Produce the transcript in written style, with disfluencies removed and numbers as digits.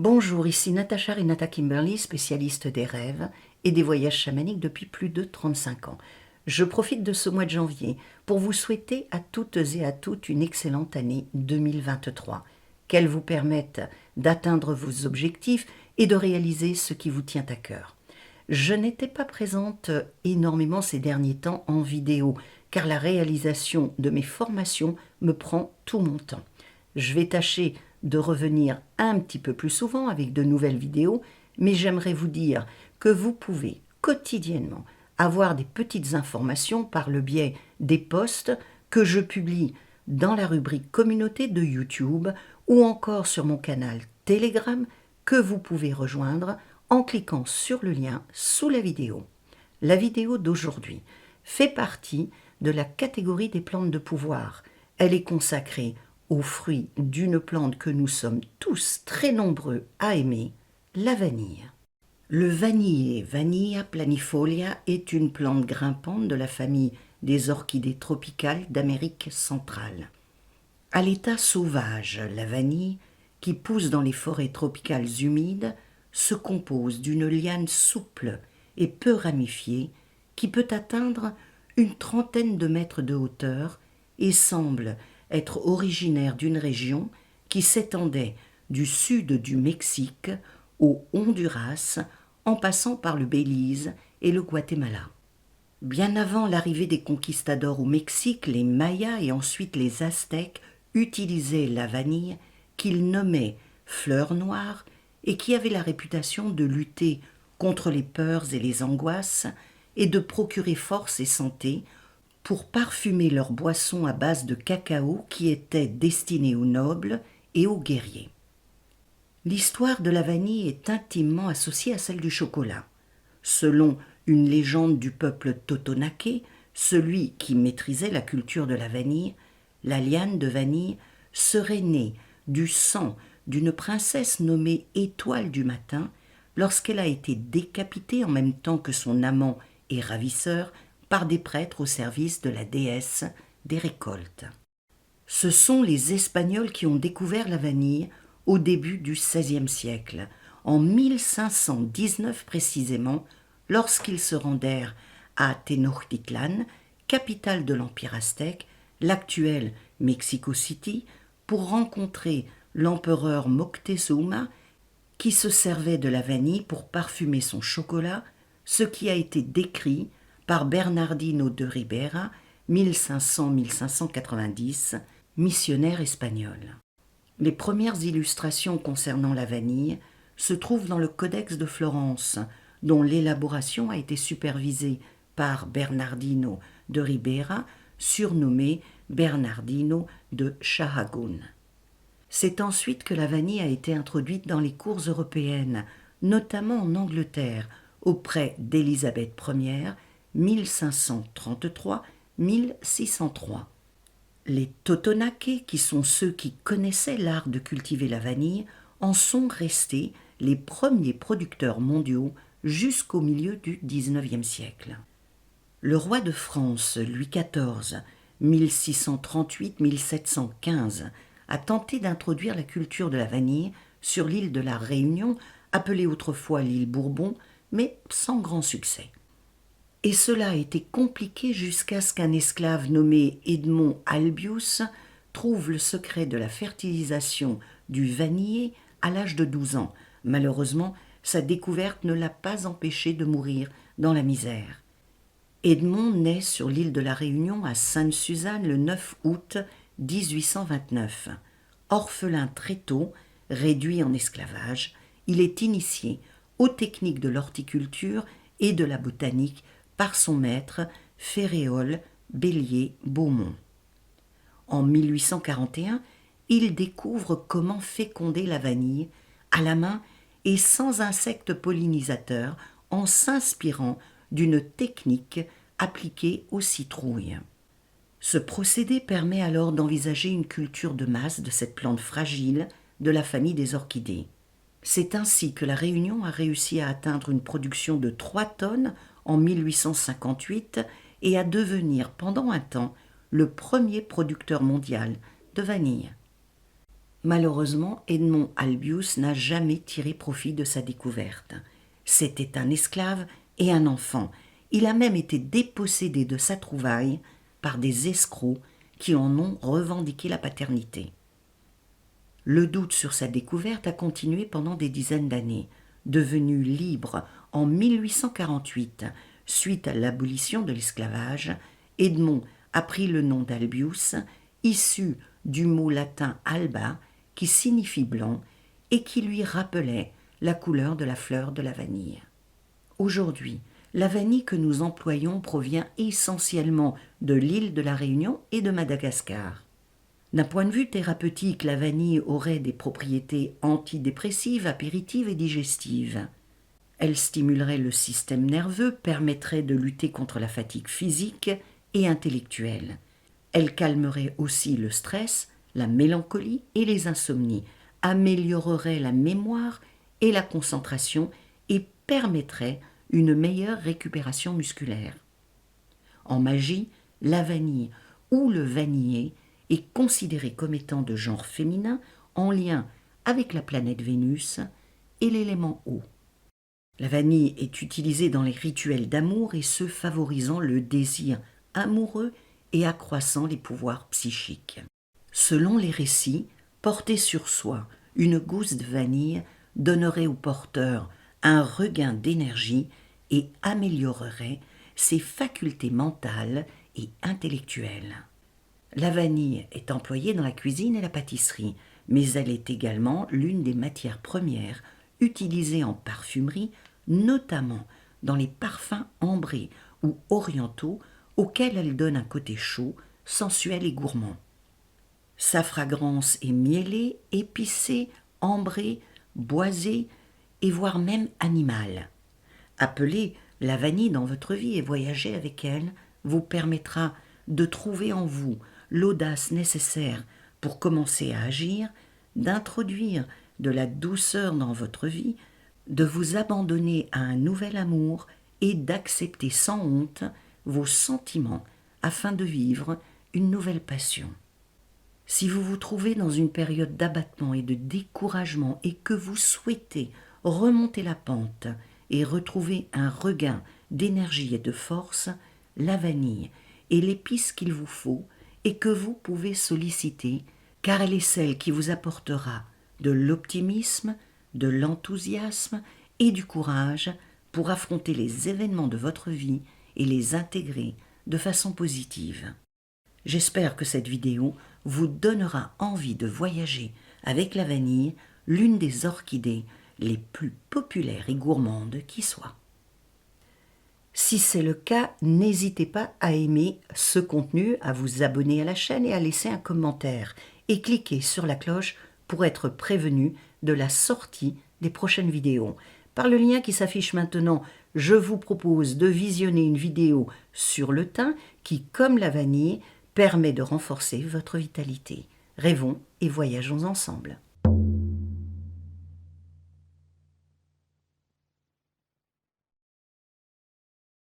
Bonjour, ici Natacha Renata Kimberly, spécialiste des rêves et des voyages chamaniques depuis plus de 35 ans. Je profite de ce mois de janvier pour vous souhaiter à toutes et à toutes une excellente année 2023, qu'elle vous permette d'atteindre vos objectifs et de réaliser ce qui vous tient à cœur. Je n'étais pas présente énormément ces derniers temps en vidéo, car la réalisation de mes formations me prend tout mon temps. Je vais tâcher de revenir un petit peu plus souvent avec de nouvelles vidéos, mais j'aimerais vous dire que vous pouvez quotidiennement avoir des petites informations par le biais des posts que je publie dans la rubrique communauté de YouTube ou encore sur mon canal Telegram que vous pouvez rejoindre en cliquant sur le lien sous la vidéo. La vidéo d'aujourd'hui fait partie de la catégorie des plantes de pouvoir. Elle est consacrée aux fruits d'une plante que nous sommes tous très nombreux à aimer, la vanille. Le vanillé, Vanilla planifolia, est une plante grimpante de la famille des orchidées tropicales d'Amérique centrale. À l'état sauvage, la vanille, qui pousse dans les forêts tropicales humides, se compose d'une liane souple et peu ramifiée qui peut atteindre une trentaine de mètres de hauteur et semble être originaire d'une région qui s'étendait du sud du Mexique au Honduras en passant par le Belize et le Guatemala. Bien avant l'arrivée des conquistadors au Mexique, les Mayas et ensuite les Aztèques utilisaient la vanille qu'ils nommaient fleur noire et qui avait la réputation de lutter contre les peurs et les angoisses et de procurer force et santé pour parfumer leurs boissons à base de cacao qui étaient destinées aux nobles et aux guerriers. L'histoire de la vanille est intimement associée à celle du chocolat. Selon une légende du peuple Totonaqué, celui qui maîtrisait la culture de la vanille, la liane de vanille serait née du sang d'une princesse nommée Étoile du matin lorsqu'elle a été décapitée en même temps que son amant et ravisseur par des prêtres au service de la déesse des récoltes. Ce sont les Espagnols qui ont découvert la vanille au début du XVIe siècle, en 1519 précisément, lorsqu'ils se rendèrent à Tenochtitlan, capitale de l'Empire aztèque, l'actuelle Mexico City, pour rencontrer l'empereur Moctezuma, qui se servait de la vanille pour parfumer son chocolat, ce qui a été décrit par Bernardino de Ribera, 1500-1590, missionnaire espagnol. Les premières illustrations concernant la vanille se trouvent dans le Codex de Florence, dont l'élaboration a été supervisée par Bernardino de Ribera, surnommé Bernardino de Sahagún. C'est ensuite que la vanille a été introduite dans les cours européennes, notamment en Angleterre, auprès d'Élisabeth Ier, 1533-1603. Les Totonaqués, qui sont ceux qui connaissaient l'art de cultiver la vanille, en sont restés les premiers producteurs mondiaux jusqu'au milieu du XIXe siècle. Le roi de France, Louis XIV, 1638-1715, a tenté d'introduire la culture de la vanille sur l'île de la Réunion, appelée autrefois l'île Bourbon, mais sans grand succès. Et cela a été compliqué jusqu'à ce qu'un esclave nommé Edmond Albius trouve le secret de la fertilisation du vanillé à l'âge de 12 ans. Malheureusement, sa découverte ne l'a pas empêché de mourir dans la misère. Edmond naît sur l'île de la Réunion à Sainte-Suzanne le 9 août 1829. Orphelin très tôt, réduit en esclavage, il est initié aux techniques de l'horticulture et de la botanique par son maître Féréole Bélier-Beaumont. En 1841, il découvre comment féconder la vanille à la main et sans insectes pollinisateurs en s'inspirant d'une technique appliquée aux citrouilles. Ce procédé permet alors d'envisager une culture de masse de cette plante fragile de la famille des orchidées. C'est ainsi que la Réunion a réussi à atteindre une production de 3 tonnes en 1858 et à devenir pendant un temps le premier producteur mondial de vanille. Malheureusement, Edmond Albius n'a jamais tiré profit de sa découverte. C'était un esclave et un enfant. Il a même été dépossédé de sa trouvaille par des escrocs qui en ont revendiqué la paternité. Le doute sur sa découverte a continué pendant des dizaines d'années. Devenu libre en 1848, suite à l'abolition de l'esclavage, Edmond a pris le nom d'Albius, issu du mot latin alba, qui signifie blanc et qui lui rappelait la couleur de la fleur de la vanille. Aujourd'hui, la vanille que nous employons provient essentiellement de l'île de la Réunion et de Madagascar. D'un point de vue thérapeutique, la vanille aurait des propriétés antidépressives, apéritives et digestives. Elle stimulerait le système nerveux, permettrait de lutter contre la fatigue physique et intellectuelle. Elle calmerait aussi le stress, la mélancolie et les insomnies, améliorerait la mémoire et la concentration et permettrait une meilleure récupération musculaire. En magie, la vanille ou le vanillé est considéré comme étant de genre féminin en lien avec la planète Vénus et l'élément eau. La vanille est utilisée dans les rituels d'amour et ce favorisant le désir amoureux et accroissant les pouvoirs psychiques. Selon les récits, porter sur soi une gousse de vanille donnerait au porteur un regain d'énergie et améliorerait ses facultés mentales et intellectuelles. La vanille est employée dans la cuisine et la pâtisserie, mais elle est également l'une des matières premières utilisées en parfumerie, notamment dans les parfums ambrés ou orientaux auxquels elle donne un côté chaud, sensuel et gourmand. Sa fragrance est mielée, épicée, ambrée, boisée et voire même animale. Appeler la vanille dans votre vie et voyager avec elle vous permettra de trouver en vous l'audace nécessaire pour commencer à agir, d'introduire de la douceur dans votre vie, de vous abandonner à un nouvel amour et d'accepter sans honte vos sentiments afin de vivre une nouvelle passion. Si vous vous trouvez dans une période d'abattement et de découragement et que vous souhaitez remonter la pente et retrouver un regain d'énergie et de force, la vanille est l'épice qu'il vous faut et que vous pouvez solliciter car elle est celle qui vous apportera de l'optimisme, de l'enthousiasme et du courage pour affronter les événements de votre vie et les intégrer de façon positive. J'espère que cette vidéo vous donnera envie de voyager avec la vanille, l'une des orchidées les plus populaires et gourmandes qui soit. Si c'est le cas, n'hésitez pas à aimer ce contenu, à vous abonner à la chaîne et à laisser un commentaire. Et cliquez sur la cloche pour être prévenu de la sortie des prochaines vidéos. Par le lien qui s'affiche maintenant, je vous propose de visionner une vidéo sur le thym qui, comme la vanille, permet de renforcer votre vitalité. Rêvons et voyageons ensemble.